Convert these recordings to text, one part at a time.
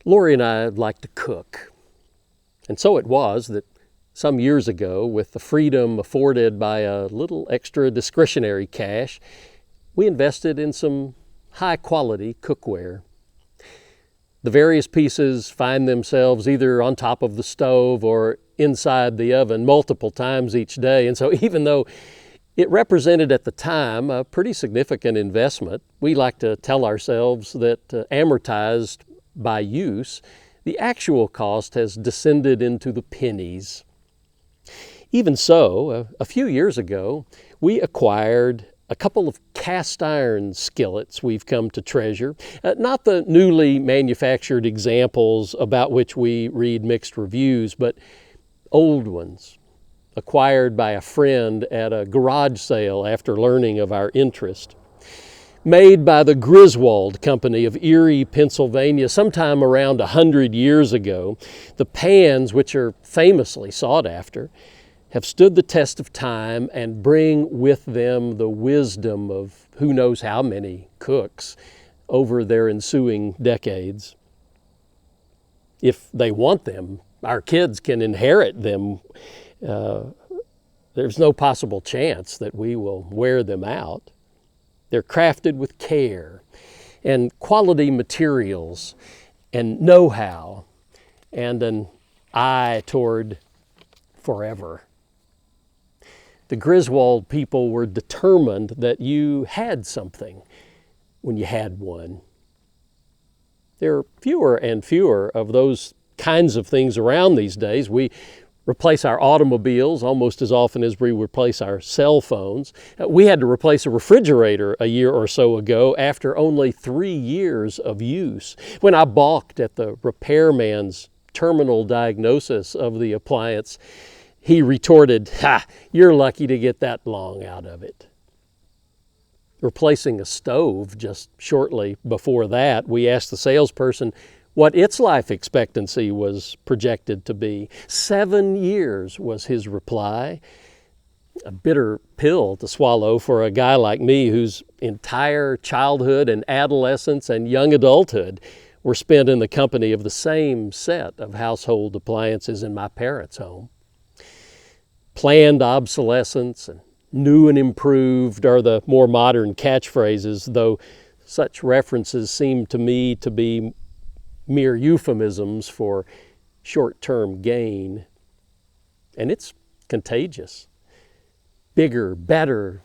Lori and I like to cook. And so it was that some years ago, with the freedom afforded by a little extra discretionary cash, we invested in some high-quality cookware. The various pieces find themselves either on top of the stove or inside the oven multiple times each day. And so even though it represented at the time a pretty significant investment, we like to tell ourselves that amortized by use, the actual cost has descended into the pennies. Even so, a few years ago, we acquired a couple of cast iron skillets we've come to treasure. Not the newly manufactured examples about which we read mixed reviews, but old ones, acquired by a friend at a garage sale after learning of our interest. Made by the Griswold Company of Erie, Pennsylvania, sometime around 100 years ago, the pans, which are famously sought after, have stood the test of time and bring with them the wisdom of who knows how many cooks over their ensuing decades. If they want them, our kids can inherit them. There's no possible chance that we will wear them out. They're crafted with care and quality materials and know-how and an eye toward forever. The Griswold people were determined that you had something when you had one. There are fewer and fewer of those kinds of things around these days. We replace our automobiles almost as often as we replace our cell phones. We had to replace a refrigerator a year or so ago after only 3 years of use. When I balked at the repairman's terminal diagnosis of the appliance, he retorted, "Ha, you're lucky to get that long out of it." Replacing a stove just shortly before that, we asked the salesperson what its life expectancy was projected to be. 7 years was his reply. A bitter pill to swallow for a guy like me whose entire childhood and adolescence and young adulthood were spent in the company of the same set of household appliances in my parents' home. Planned obsolescence and new and improved are the more modern catchphrases, though such references seem to me to be mere euphemisms for short-term gain. And it's contagious. Bigger, better,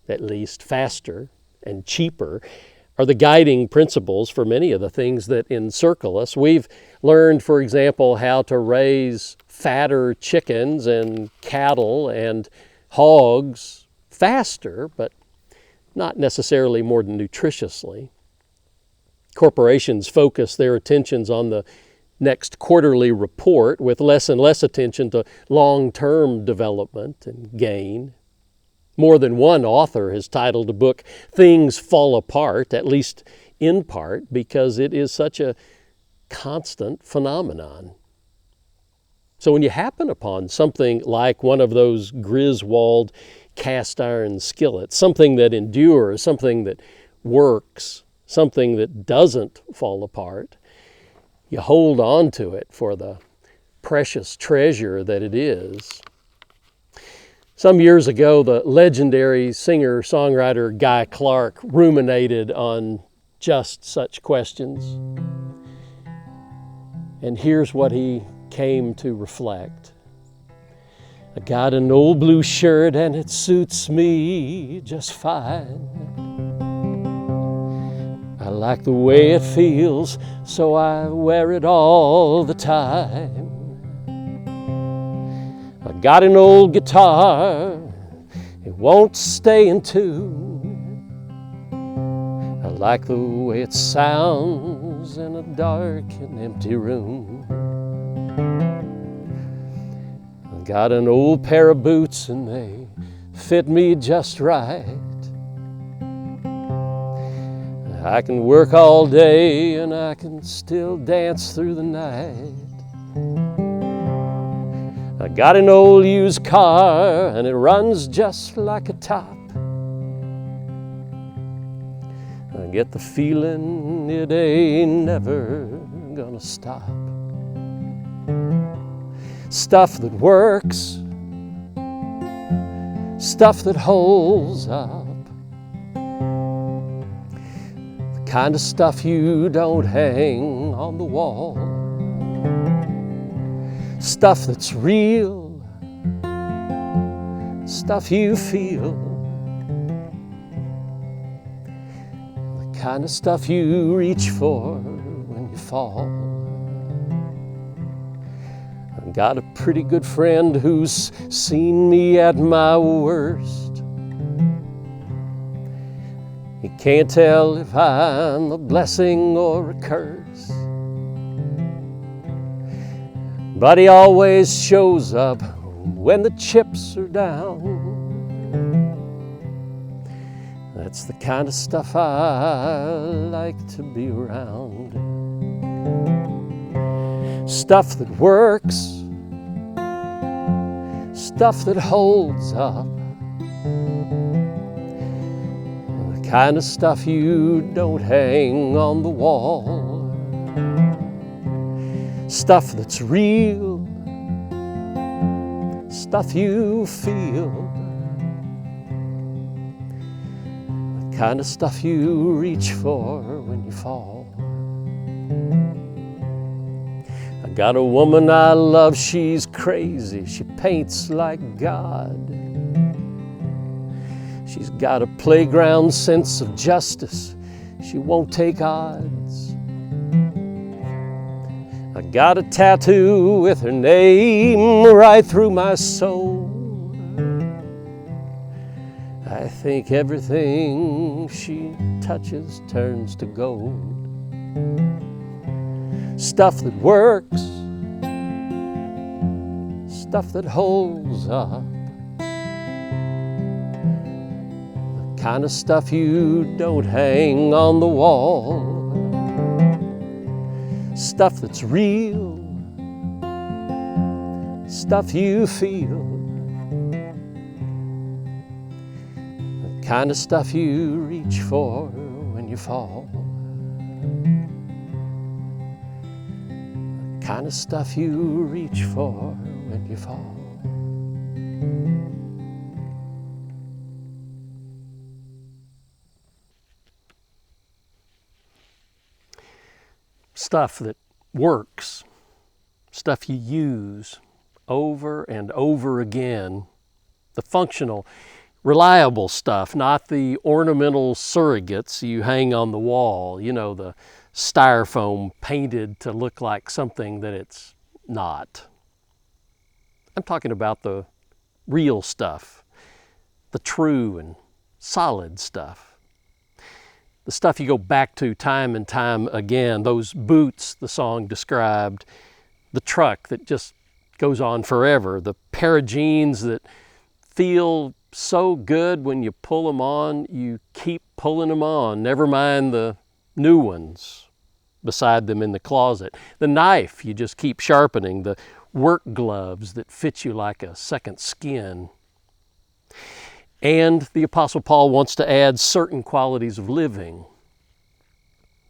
at least faster, and cheaper are the guiding principles for many of the things that encircle us. We've learned, for example, how to raise fatter chickens and cattle and hogs faster, but not necessarily more nutritiously. Corporations focus their attentions on the next quarterly report with less and less attention to long-term development and gain. More than one author has titled a book, "Things Fall Apart," at least in part, because it is such a constant phenomenon. So when you happen upon something like one of those Griswold cast iron skillets, something that endures, something that works, something that doesn't fall apart, you hold on to it for the precious treasure that it is. Some years ago, the legendary singer-songwriter Guy Clark ruminated on just such questions. And here's what he came to reflect. "I got an old blue shirt and it suits me just fine. I like the way it feels, so I wear it all the time. I got an old guitar, it won't stay in tune. I like the way it sounds in a dark and empty room. I got an old pair of boots and they fit me just right. I can work all day and I can still dance through the night. I got an old used car and it runs just like a top. I get the feeling it ain't never gonna stop. Stuff that works, stuff that holds up, the kind of stuff you don't hang on the wall. Stuff that's real, stuff you feel, the kind of stuff you reach for when you fall. I've got a pretty good friend who's seen me at my worst. He can't tell if I'm a blessing or a curse, but he always shows up when the chips are down. That's the kind of stuff I like to be around. Stuff that works, stuff that holds up, the kind of stuff you don't hang on the wall. Stuff that's real, stuff you feel, the kind of stuff you reach for when you fall. I got a woman I love, she's crazy, she paints like God. She's got a playground sense of justice, she won't take odds. I got a tattoo with her name right through my soul. I think everything she touches turns to gold. Stuff that works, stuff that holds up, the kind of stuff you don't hang on the wall. Stuff that's real, stuff you feel, the kind of stuff you reach for when you fall. The kind of stuff you reach for when you fall. Stuff that works, stuff you use over and over again, the functional, reliable stuff, not the ornamental surrogates you hang on the wall, you know, the styrofoam painted to look like something that it's not. I'm talking about the real stuff, the true and solid stuff. The stuff you go back to time and time again, those boots the song described, the truck that just goes on forever, the pair of jeans that feel so good when you pull them on, you keep pulling them on, never mind the new ones beside them in the closet. The knife you just keep sharpening, the work gloves that fit you like a second skin. And the Apostle Paul wants to add certain qualities of living.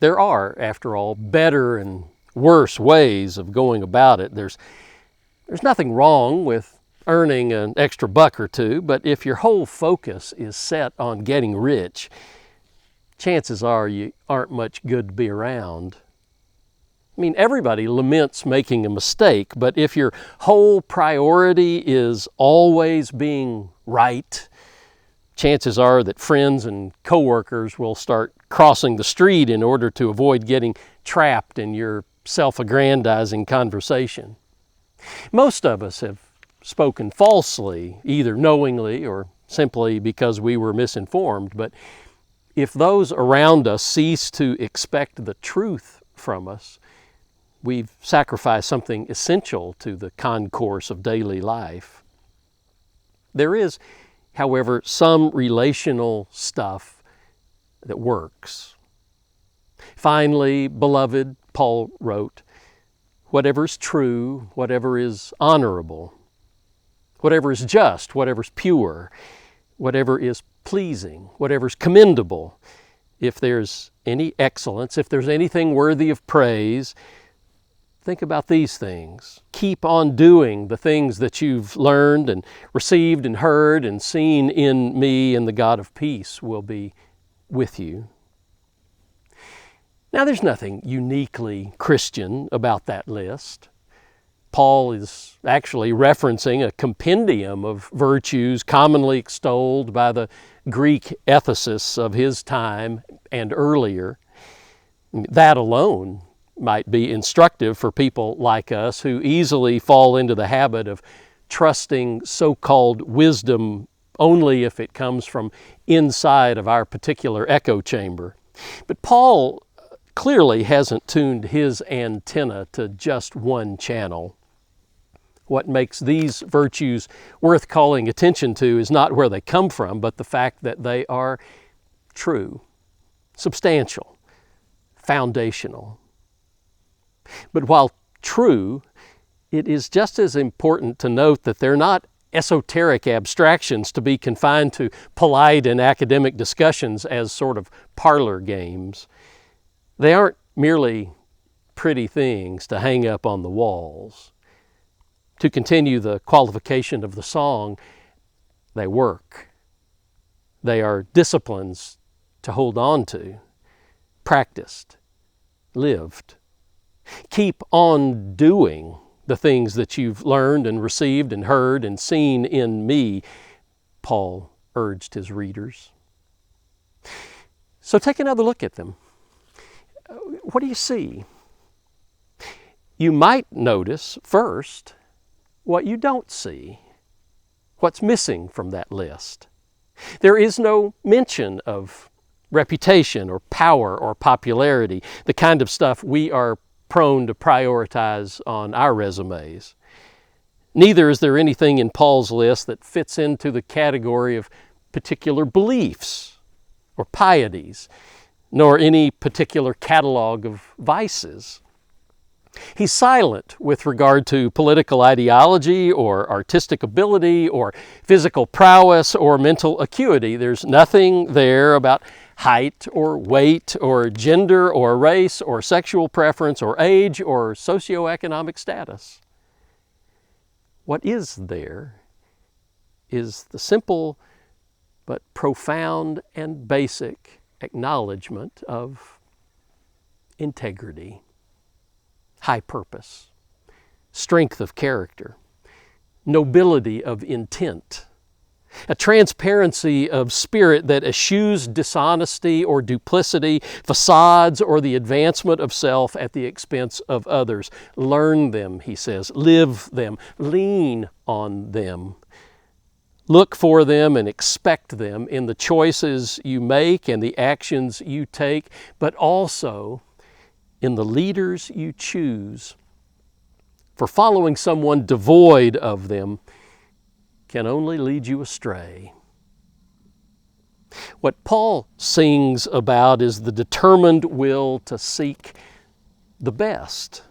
There are, after all, better and worse ways of going about it. There's nothing wrong with earning an extra buck or two, but if your whole focus is set on getting rich, chances are you aren't much good to be around. I mean, everybody laments making a mistake, but if your whole priority is always being right, chances are that friends and coworkers will start crossing the street in order to avoid getting trapped in your self-aggrandizing conversation. Most of us have spoken falsely, either knowingly or simply because we were misinformed, but if those around us cease to expect the truth from us, we've sacrificed something essential to the concourse of daily life. There is, however, some relational stuff that works. Finally, beloved, Paul wrote, whatever is true, whatever is honorable, whatever is just, whatever is pure, whatever is pleasing, whatever is commendable, if there's any excellence, if there's anything worthy of praise, think about these things. Keep on doing the things that you've learned and received and heard and seen in me, and the God of peace will be with you. Now, there's nothing uniquely Christian about that list. Paul is actually referencing a compendium of virtues commonly extolled by the Greek ethicists of his time and earlier. That alone might be instructive for people like us who easily fall into the habit of trusting so-called wisdom only if it comes from inside of our particular echo chamber. But Paul clearly hasn't tuned his antenna to just one channel. What makes these virtues worth calling attention to is not where they come from, but the fact that they are true, substantial, foundational. But while true, it is just as important to note that they're not esoteric abstractions to be confined to polite and academic discussions as sort of parlor games. They aren't merely pretty things to hang up on the walls. To continue the qualification of the song, they work. They are disciplines to hold on to, practiced, lived. Keep on doing the things that you've learned and received and heard and seen in me, Paul urged his readers. So take another look at them. What do you see? You might notice first what you don't see, what's missing from that list. There is no mention of reputation or power or popularity, the kind of stuff we are prone to prioritize on our resumes. Neither is there anything in Paul's list that fits into the category of particular beliefs or pieties, nor any particular catalog of vices. He's silent with regard to political ideology or artistic ability or physical prowess or mental acuity. There's nothing there about height or weight or gender or race or sexual preference or age or socioeconomic status. What is there is the simple but profound and basic acknowledgement of integrity, high purpose, strength of character, nobility of intent, a transparency of spirit that eschews dishonesty or duplicity, facades, or the advancement of self at the expense of others. Learn them, he says, live them, lean on them. Look for them and expect them in the choices you make and the actions you take, but also in the leaders you choose. For following someone devoid of them can only lead you astray. What Paul sings about is the determined will to seek the best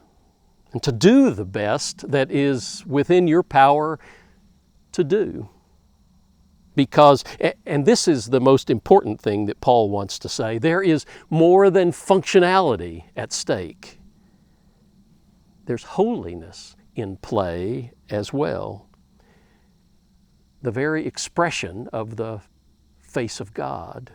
and to do the best that is within your power to do. Because, and this is the most important thing that Paul wants to say, there is more than functionality at stake. There's holiness in play as well. The very expression of the face of God.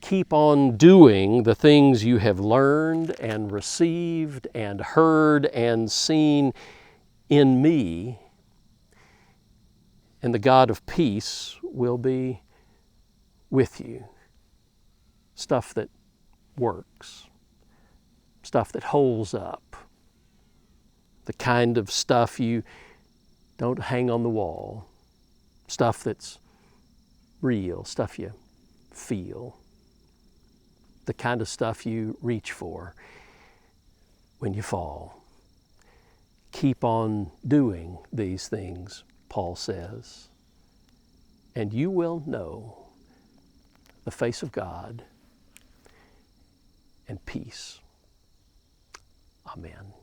Keep on doing the things you have learned and received and heard and seen in me, and the God of peace will be with you. Stuff that works, stuff that holds up, the kind of stuff you don't hang on the wall, stuff that's real, stuff you feel, the kind of stuff you reach for when you fall. Keep on doing these things, Paul says, and you will know the face of God and peace. Amen.